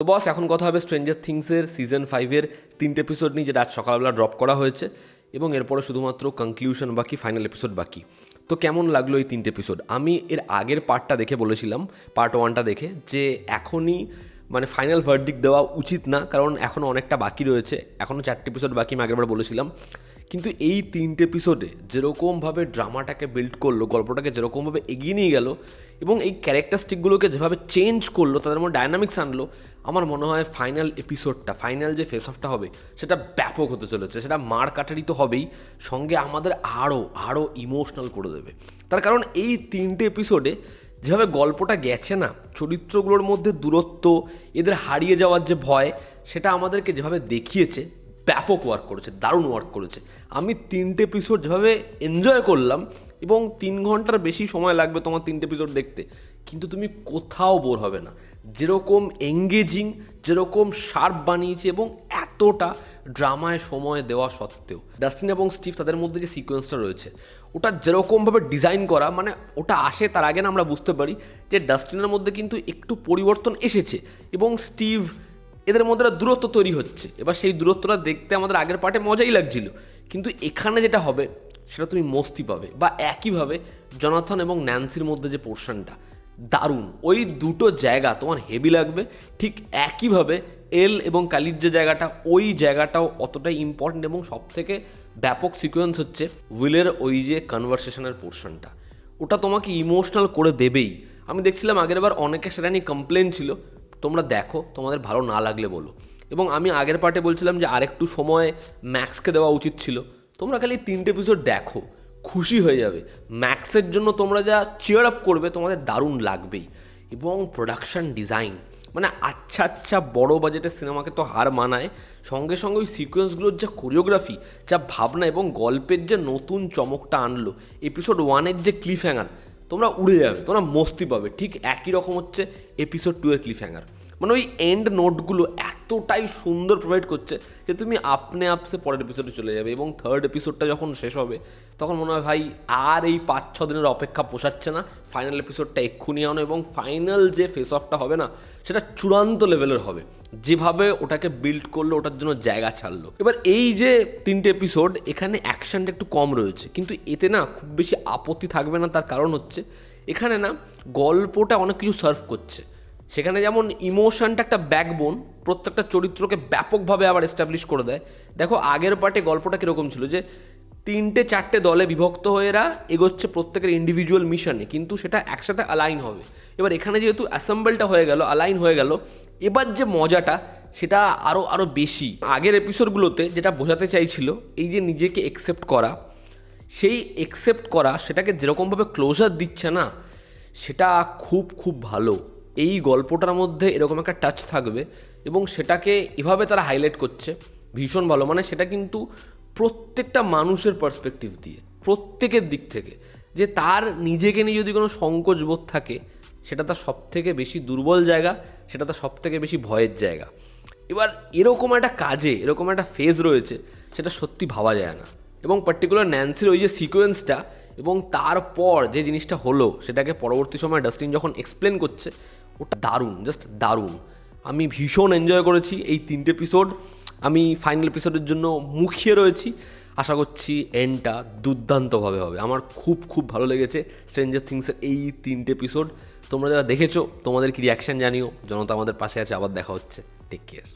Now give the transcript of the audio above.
বস, এখন কথা হবে স্ট্রেঞ্জার থিংসের সিজন 5-এর 3টে এপিসোড নিয়ে, যেটা আজ সকালবেলা ড্রপ করা হয়েছে এবং এরপরে শুধুমাত্র কনক্লুশন বাকি, ফাইনাল এপিসোড বাকি। তো কেমন লাগলো এই 3টে এপিসোড? আমি এর আগের পার্টটা দেখে বলেছিলাম, পার্ট 1টা দেখে, যে এখনই মানে ফাইনাল ভার্ডিক্ট দেওয়া উচিত না, কারণ এখনও অনেকটা বাকি রয়েছে, এখনও 4টে এপিসোড বাকি, আমি আগেরবার বলেছিলাম। কিন্তু এই 3টে এপিসোডে যেরকমভাবে ড্রামাটাকে বিল্ড করলো, গল্পটাকে যেরকমভাবে এগিয়ে নিয়ে গেল এবং এই ক্যারেক্টারিস্টিকগুলোকে যেভাবে চেঞ্জ করলো, তাদের মধ্যে ডায়নামিক্স আনলো, আমার মনে হয় ফাইনাল এপিসোডটা, ফাইনাল যে ফেস অফটা হবে সেটা ব্যাপক হতে চলেছে। সেটা মার কাটারি তো হবেই, সঙ্গে আমাদের আরও ইমোশনাল করে দেবে। তার কারণ এই 3টে এপিসোডে যেভাবে গল্পটা গেছে না, চরিত্রগুলোর মধ্যে দূরত্ব, এদের হারিয়ে যাওয়ার যে ভয়, সেটা আমাদেরকে যেভাবে দেখিয়েছে, ব্যাপক ওয়ার্ক করেছে, দারুণ ওয়ার্ক করেছে। আমি 3টে এপিসোড যেভাবে এনজয় করলাম, এবং 3 ঘন্টার বেশি সময় লাগবে তোমার 3টে এপিসোড দেখতে, কিন্তু তুমি কোথাও বোর হবে না। যেরকম এঙ্গেজিং, যেরকম শার্প বানিয়েছে, এবং এতটা ড্রামায় সময় দেওয়া সত্ত্বেও ডাস্টিন এবং স্টিভ তাদের মধ্যে যে সিকোয়েন্সটা রয়েছে, ওটা যেরকমভাবে ডিজাইন করা, মানে ওটা আসে তার আগে না আমরা বুঝতে পারি যে ডাস্টিনের মধ্যে কিন্তু একটু পরিবর্তন এসেছে এবং স্টিভ, এদের মধ্যে দূরত্ব তৈরি হচ্ছে। এবার সেই দূরত্বটা দেখতে আমাদের আগের পার্টে মজাই লাগছিল, কিন্তু এখানে যেটা হবে সেটা তুমি মস্তি পাবে। বা একইভাবে জনাথন এবং ন্যান্সির মধ্যে যে পোর্শনটা দারুণ, ওই দুটো জায়গা তোমার হেভি লাগবে। ঠিক একইভাবে এল এবং কালির যে জায়গাটা, ওই জায়গাটাও অতটাই ইম্পর্টেন্ট, এবং সবথেকে ব্যাপক সিকোয়েন্স হচ্ছে উইলের ওই যে কনভারসেশনের পোর্শনটা, ওটা তোমাকে ইমোশনাল করে দেবেই। আমি দেখছিলাম আগেরবার অনেকে সেটা নিয়ে কমপ্লেন ছিল, তোমরা দেখো, তোমাদের ভালো না লাগলে বলো। এবং আমি আগের পার্টে বলছিলাম যে আরেকটু সময় ম্যাক্সকে দেওয়া উচিত ছিল। তোমরা খালি 3টে এপিসোড দেখো, খুশি হয়ে যাবে। ম্যাক্সের জন্য তোমরা যা চিয়ার আপ করবে, তোমাদের দারুণ লাগবেই। এবং প্রোডাকশান ডিজাইন, মানে আচ্ছা বড় বাজেটের সিনেমাকে তো হার মানায়, সঙ্গে সঙ্গে ওই সিকোয়েন্সগুলোর যা কোরিওগ্রাফি, যা ভাবনা এবং গল্পের যে নতুন চমকটা আনলো, এপিসোড 1-এর যে ক্লিফ হ্যাঙ্গার, তোমরা উড়ে যাবে, তোমরা মস্তি পাবে। ঠিক একই রকম হচ্ছে এপিসোড 2-এর ক্লিফ হ্যাঙ্গার, মানে ওই এন্ড নোটগুলো এতটাই সুন্দর প্রোভাইড করছে যে তুমি আপনে আপসে পরের এপিসোডে চলে যাবে। এবং 3rd এপিসোডটা যখন শেষ হবে, তখন মনে হয় ভাই আর এই 5-6 দিনের অপেক্ষা পোষাচ্ছে না, ফাইনাল এপিসোডটা এক্ষুনি আনো। এবং ফাইনাল যে ফেস অফটা হবে না, সেটা চূড়ান্ত লেভেলের হবে। যেভাবে ওটাকে বিল্ড করলো, ওটার জন্য জায়গা ছাড়লো। এবার এই যে 3টে এপিসোড, এখানে অ্যাকশনটা একটু কম রয়েছে, কিন্তু এতে না খুব বেশি আপত্তি থাকবে না। তার কারণ হচ্ছে এখানে না গল্পটা অনেক কিছু সার্ভ করছে। সেখানে যেমন ইমোশনটা একটা ব্যাকবোন, প্রত্যেকটা চরিত্রকে ব্যাপকভাবে আবার এস্টাবলিশ করে দেয়। দেখো আগের পার্টে গল্পটা কীরকম ছিল, যে 3-4টে দলে বিভক্ত হয়ে এরা এগোচ্ছে প্রত্যেকের ইন্ডিভিজুয়াল মিশনে, কিন্তু সেটা একসাথে অ্যালাইন হবে। এবার এখানে যেহেতু অ্যাসেম্বলটা হয়ে গেল, অ্যালাইন হয়ে গেল, এবার যে মজাটা সেটা আরও বেশি। আগের এপিসোডগুলোতে যেটা বোঝাতে চাইছিল, এই যে নিজেকে একসেপ্ট করা, সেই একসেপ্ট করা সেটাকে যেরকমভাবে ক্লোজার দিচ্ছে না, সেটা খুব ভালো। এই গল্পটার মধ্যে এরকম একটা টাচ থাকবে এবং সেটাকে এভাবে তারা হাইলাইট করছে, ভীষণ ভালো। মানে সেটা কিন্তু প্রত্যেকটা মানুষের পার্সপেক্টিভ দিয়ে, প্রত্যেকের দিক থেকে, যে তার নিজেকে নিয়ে যদি কোনো সংকোচ বোধ থাকে, সেটা তার সবথেকে বেশি দুর্বল জায়গা, সেটা তার সবথেকে বেশি ভয়ের জায়গা। এবার এরকম একটা কাজে এরকম একটা ফেজ রয়েছে, সেটা সত্যি ভাবা যায় না। এবং পার্টিকুলার ন্যান্সির ওই যে সিকোয়েন্সটা, এবং তারপর যে জিনিসটা হলো, সেটাকে পরবর্তী সময় ডাস্টিন যখন এক্সপ্লেন করছে, ওটা দারুণ, জাস্ট দারুণ। আমি ভীষণ এনজয় করেছি এই 3টে এপিসোড। আমি ফাইনাল এপিসোডের জন্য মুখিয়ে রয়েছি। আশা করছি এন্ডটা দুর্দান্তভাবে হবে। আমার খুব ভালো লেগেছে স্ট্রেঞ্জার থিংসের এই 3টে এপিসোড। তোমরা যারা দেখেছো, তোমাদের কি রিয়াকশান জানিও। জনতা আমাদের পাশে আছে, আবার দেখা হচ্ছে। Take care.